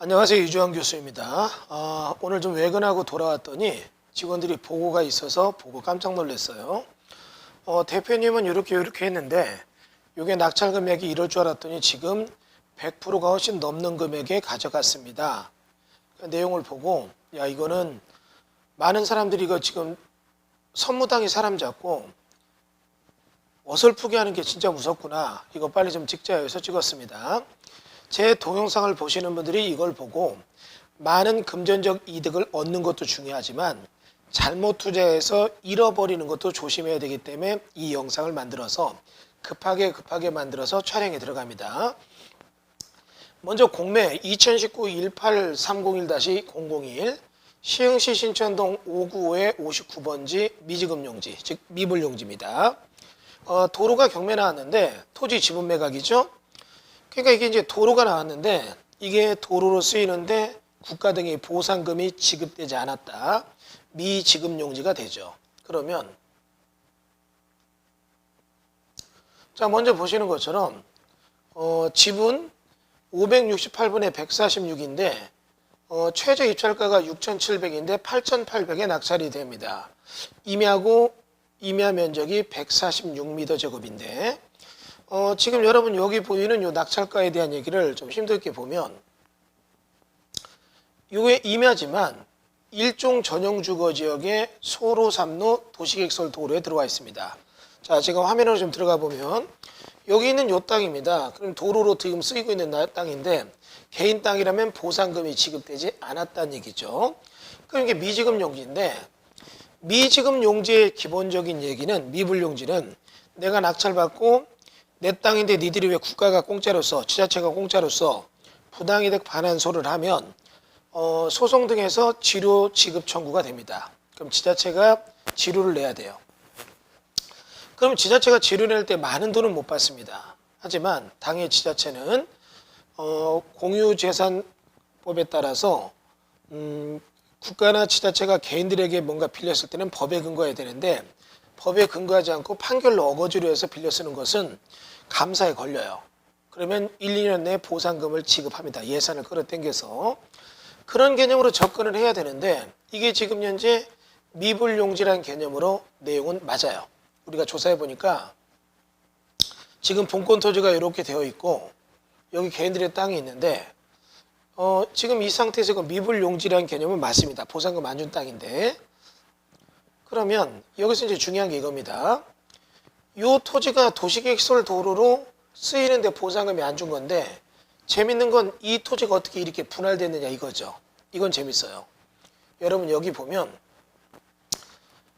안녕하세요. 이주환 교수입니다. 오늘 좀 외근하고 돌아왔더니 직원들이 보고가 있어서 보고 깜짝 놀랐어요. 대표님은 이렇게 했는데 이게 낙찰 금액이 이럴 줄 알았더니 지금 100%가 훨씬 넘는 금액에 가져갔습니다. 그 내용을 보고 야 이거는 많은 사람들이 이거 지금 선무당이 사람 잡고 어설프게 하는 게 진짜 무섭구나. 이거 빨리 좀 찍자 해서 찍었습니다. 제 동영상을 보시는 분들이 이걸 보고 많은 금전적 이득을 얻는 것도 중요하지만 잘못 투자해서 잃어버리는 것도 조심해야 되기 때문에 이 영상을 만들어서 급하게 만들어서 촬영에 들어갑니다. 먼저 공매 2019-18301-001 시흥시 신천동 595의 59번지 미지급용지, 즉 미불용지입니다. 도로가 경매 나왔는데 토지 지분 매각이죠. 그러니까 이게 이제 도로가 나왔는데 이게 도로로 쓰이는데 국가 등의 보상금이 지급되지 않았다. 미지급용지가 되죠. 그러면 자 먼저 보시는 것처럼 지분 568분의 146인데 최저 입찰가가 6,700인데 8,800에 낙찰이 됩니다. 임야 면적이 146m 제곱인데 지금 여러분 여기 보이는 요 낙찰가에 대한 얘기를 좀 힘들게 보면 이게 임야지만 일종 전용 주거 지역의 소로 3로 도시객설 도로에 들어와 있습니다. 자, 제가 화면으로 좀 들어가 보면 여기 있는 요 땅입니다. 그럼 도로로 지금 쓰이고 있는 땅인데 개인 땅이라면 보상금이 지급되지 않았다는 얘기죠. 그럼 이게 미지급 용지인데 미지급 용지의 기본적인 얘기는 미불용지는 내가 낙찰받고 내 땅인데 니들이 왜 국가가 공짜로 써, 지자체가 공짜로 써 부당이득 반환소를 하면 소송 등에서 지료 지급 청구가 됩니다. 그럼 지자체가 지료를 내야 돼요. 그럼 지자체가 지료를 낼 때 많은 돈은 못 받습니다. 하지만 당의 지자체는 공유재산법에 따라서 국가나 지자체가 개인들에게 뭔가 빌렸을 때는 법에 근거해야 되는데 법에 근거하지 않고 판결로 어거지로 해서 빌려 쓰는 것은 감사에 걸려요. 그러면 1, 2년 내에 보상금을 지급합니다. 예산을 끌어당겨서. 그런 개념으로 접근을 해야 되는데 이게 지금 현재 미불용지라는 개념으로 내용은 맞아요. 우리가 조사해 보니까 지금 본권 토지가 이렇게 되어 있고 여기 개인들의 땅이 있는데 지금 이 상태에서 그 미불용지라는 개념은 맞습니다. 보상금 안 준 땅인데 그러면 여기서 이제 중요한 게 이겁니다. 이 토지가 도시계획설 도로로 쓰이는데 보상금이 안 준 건데 재밌는 건 이 토지가 어떻게 이렇게 분할됐느냐 이거죠. 이건 재밌어요. 여러분 여기 보면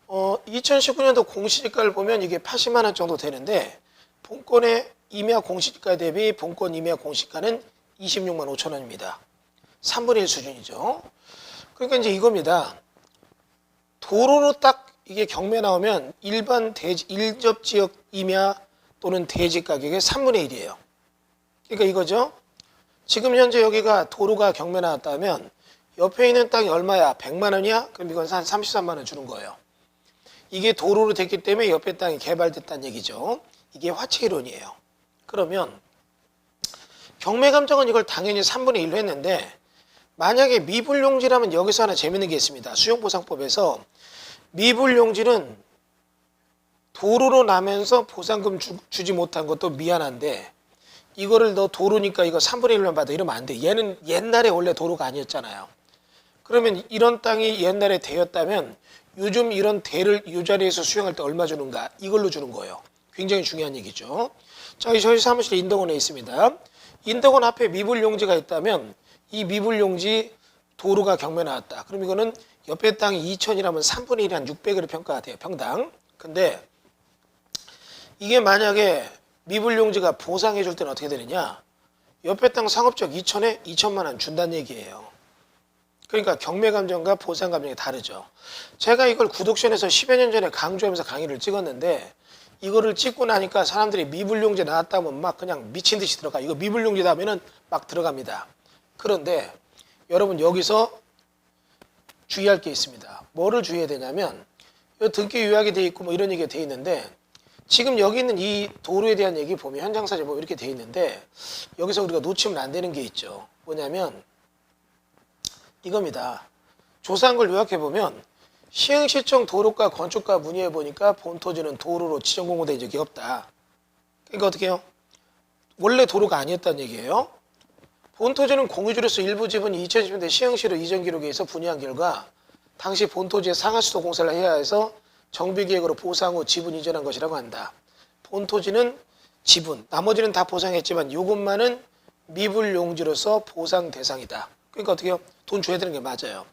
2019년도 공시지가를 보면 이게 80만 원 정도 되는데 본권의 임야 공시지가 대비 본권 임야 공시가는 26만 5천 원입니다. 3분의 1 수준이죠. 그러니까 이제 이겁니다. 도로로 딱 이게 경매 나오면 일반 일접지역 임야 또는 대지 가격의 3분의 1이에요. 그러니까 이거죠. 지금 현재 여기가 도로가 경매 나왔다면 옆에 있는 땅이 얼마야? 100만 원이야? 그럼 이건 한 33만 원 주는 거예요. 이게 도로로 됐기 때문에 옆에 땅이 개발됐다는 얘기죠. 이게 화채이론이에요. 그러면 경매감정은 이걸 당연히 3분의 1로 했는데 만약에 미불용지라면 여기서 하나 재밌는 게 있습니다. 수용보상법에서 미불용지는 도로로 나면서 보상금 주지 못한 것도 미안한데 이거를 너 도로니까 이거 3분의 1만 받아 이러면 안 돼. 얘는 옛날에 원래 도로가 아니었잖아요. 그러면 이런 땅이 옛날에 대였다면 요즘 이런 대를 이 자리에서 수용할 때 얼마 주는가 이걸로 주는 거예요. 굉장히 중요한 얘기죠. 자, 저희 사무실 인덕원에 있습니다. 인덕원 앞에 미불용지가 있다면 이 미불용지 도로가 경매 나왔다. 그럼 이거는 옆에 땅이 2천이라면 3분의 1이 한 600으로 평가가 돼요. 평당. 근데 이게 만약에 미불용지가 보상해 줄 때는 어떻게 되느냐. 옆에 땅 상업적 2천에 2천만 원 준다는 얘기예요. 그러니까 경매감정과 보상감정이 다르죠. 제가 이걸 구독션에서 10여 년 전에 강조하면서 강의를 찍었는데 이거를 찍고 나니까 사람들이 미불용지 나왔다면 막 그냥 미친 듯이 들어가. 이거 미불용지다 하면은 막 들어갑니다. 그런데 여러분 여기서 주의할 게 있습니다. 뭐를 주의해야 되냐면 등기 요약이 돼 있고 뭐 이런 얘기가 돼 있는데 지금 여기 있는 이 도로에 대한 얘기 보면 현장사진 보면 이렇게 돼 있는데 여기서 우리가 놓치면 안 되는 게 있죠. 뭐냐면 이겁니다. 조사한 걸 요약해보면 시흥시청 도로가 건축가 문의해 보니까 본토지는 도로로 지정 공고된 적이 없다. 그러니까 어떻게 해요? 원래 도로가 아니었다는 얘기예요. 본토지는 공유지로서 일부 지분이 2010년대 시흥시로 이전 기록에 의해서 분유한 결과 당시 본토지에 상하수도 공사를 해야 해서 정비계획으로 보상 후 지분 이전한 것이라고 한다. 본토지는 지분, 나머지는 다 보상했지만 이것만은 미불용지로서 보상 대상이다. 그러니까 어떻게 해요? 돈 줘야 되는 게 맞아요.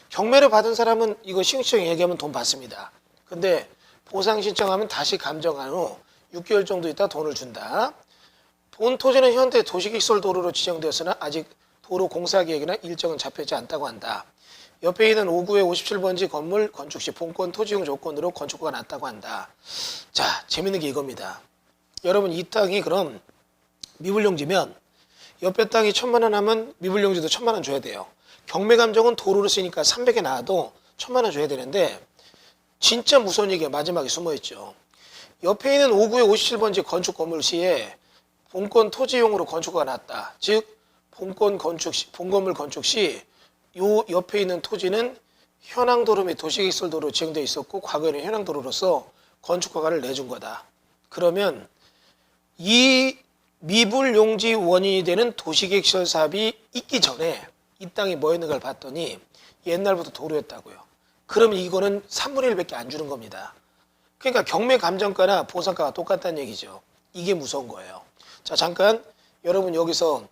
경매를 받은 사람은 이거 시흥시청에 얘기하면 돈 받습니다. 근데 보상 신청하면 다시 감정한 후 6개월 정도 있다 돈을 준다. 본토지는 현재 도시기술도로로 지정되었으나 아직 도로 공사 계획이나 일정은 잡혀있지 않다고 한다. 옆에 있는 5구의 57번지 건물 건축 시 본권 토지용 조건으로 건축가가 났다고 한다. 자, 재밌는 게 이겁니다. 여러분 이 땅이 그럼 미불용지면 옆에 땅이 1,000만 원 하면 미불용지도 1,000만 원 줘야 돼요. 경매감정은 도로를 쓰니까 300에 나와도 1,000만 원 줘야 되는데 진짜 무서운 얘기가 마지막에 숨어있죠. 옆에 있는 5구의 57번지 건축 건물 시에 본권 토지용으로 건축가가 났다. 즉 본건 건축 시, 본건물 건축 시 요 옆에 있는 토지는 현황도로 및 도시기술도로 지정되어 있었고 과거에는 현황도로로서 건축허가를 내준 거다. 그러면 이 미불용지 원인이 되는 도시계획시설 사업이 있기 전에 이 땅이 뭐였는가를 봤더니 옛날부터 도로였다고요. 그러면 이거는 3분의 1밖에 안 주는 겁니다. 그러니까 경매 감정가나 보상가가 똑같다는 얘기죠. 이게 무서운 거예요. 자, 잠깐 여러분 여기서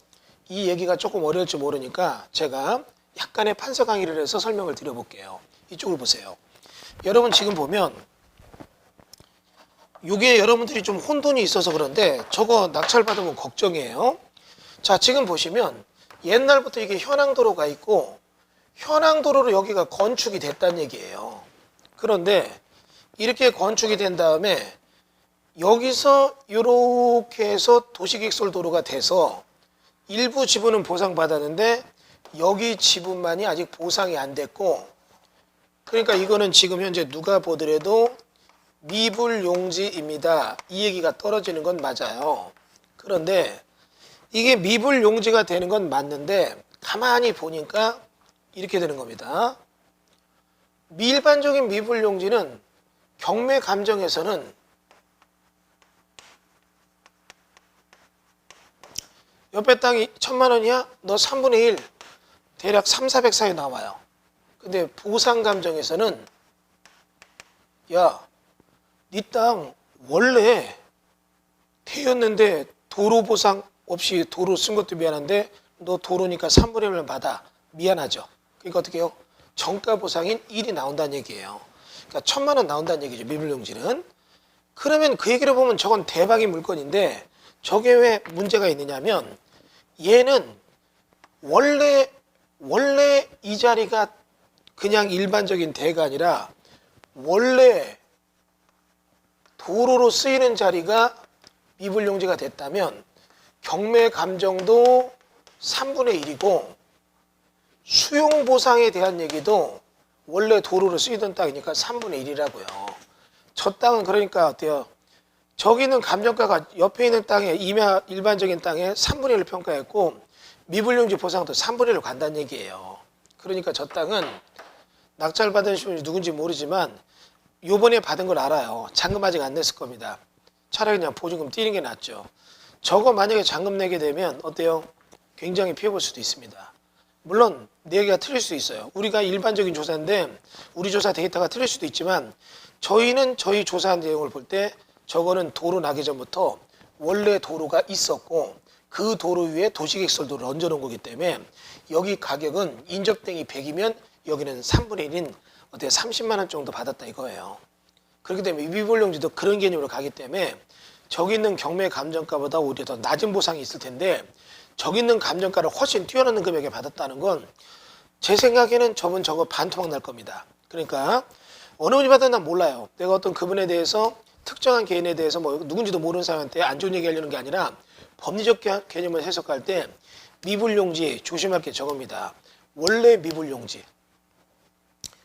이 얘기가 조금 어려울지 모르니까 제가 약간의 판서 강의를 해서 설명을 드려볼게요. 이쪽을 보세요. 여러분 지금 보면 이게 여러분들이 좀 혼돈이 있어서 그런데 저거 낙찰받으면 걱정이에요. 자, 지금 보시면 옛날부터 이게 현황도로가 있고 현황도로로 여기가 건축이 됐다는 얘기예요. 그런데 이렇게 건축이 된 다음에 여기서 이렇게 해서 도시기술도로가 돼서 일부 지분은 보상받았는데 여기 지분만이 아직 보상이 안 됐고 그러니까 이거는 지금 현재 누가 보더라도 미불용지입니다. 이 얘기가 떨어지는 건 맞아요. 그런데 이게 미불용지가 되는 건 맞는데 가만히 보니까 이렇게 되는 겁니다. 일반적인 미불용지는 경매 감정에서는 옆에 땅이 1,000만 원이야? 너 3분의 1 대략 3,400 사이 나와요. 근데 보상 감정에서는 야, 네 땅 원래 태였는데 도로 보상 없이 도로 쓴 것도 미안한데 너 도로니까 3분의 1만 받아. 미안하죠. 그러니까 어떻게 해요? 정가 보상인 1이 나온다는 얘기예요. 그러니까 1,000만 원 나온다는 얘기죠. 미불용지는. 그러면 그 얘기를 보면 저건 대박의 물건인데 저게 왜 문제가 있느냐면 얘는 원래 이 자리가 그냥 일반적인 대가 아니라 원래 도로로 쓰이는 자리가 미불용지가 됐다면 경매 감정도 3분의 1이고 수용보상에 대한 얘기도 원래 도로로 쓰이던 땅이니까 3분의 1이라고요. 저 땅은 그러니까 어때요? 저기는 감정가가 옆에 있는 땅에 일반적인 땅에 3분의 1을 평가했고 미불용지 보상도 3분의 1로 간다는 얘기예요. 그러니까 저 땅은 낙찰받은 분이 누군지 모르지만 요번에 받은 걸 알아요. 잔금 아직 안 냈을 겁니다. 차라리 그냥 보증금 띄는 게 낫죠. 저거 만약에 잔금 내게 되면 어때요? 굉장히 피해 볼 수도 있습니다. 물론 내 얘기가 틀릴 수 있어요. 우리가 일반적인 조사인데 우리 조사 데이터가 틀릴 수도 있지만 저희는 저희 조사한 내용을 볼 때 저거는 도로 나기 전부터 원래 도로가 있었고 그 도로 위에 도시계획설도를 얹어놓은 거기 때문에 여기 가격은 인접등이 100이면 여기는 3분의 1인 어떻게 30만 원 정도 받았다 이거예요. 그렇기 때문에 미불용지도 그런 개념으로 가기 때문에 저기 있는 경매 감정가보다 오히려 더 낮은 보상이 있을 텐데 저기 있는 감정가를 훨씬 뛰어넘는 금액에 받았다는 건 제 생각에는 저분 저거 반토막 날 겁니다. 그러니까 어느 분이 받았나 난 몰라요. 내가 어떤 그분에 대해서 특정한 개인에 대해서 뭐 누군지도 모르는 사람한테 안 좋은 얘기 하려는 게 아니라 법리적 개념을 해석할 때 미불용지 조심할 게 저겁니다. 원래 미불용지,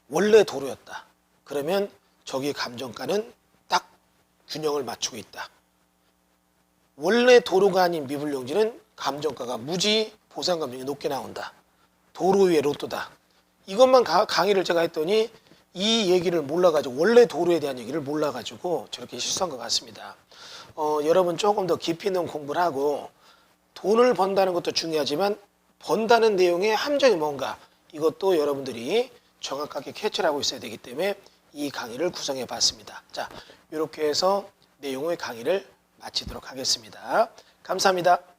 원래 도로였다. 그러면 저기 감정가는 딱 균형을 맞추고 있다. 원래 도로가 아닌 미불용지는 감정가가 무지 보상 감정이 높게 나온다. 도로 위에 로또다. 이것만 강의를 제가 했더니 이 얘기를 몰라가지고 원래 도로에 대한 얘기를 몰라가지고 저렇게 실수한 것 같습니다. 여러분 조금 더 깊이 있는 공부를 하고 돈을 번다는 것도 중요하지만 번다는 내용의 함정이 뭔가 이것도 여러분들이 정확하게 캐치를 하고 있어야 되기 때문에 이 강의를 구성해 봤습니다. 자, 이렇게 해서 내용의 강의를 마치도록 하겠습니다. 감사합니다.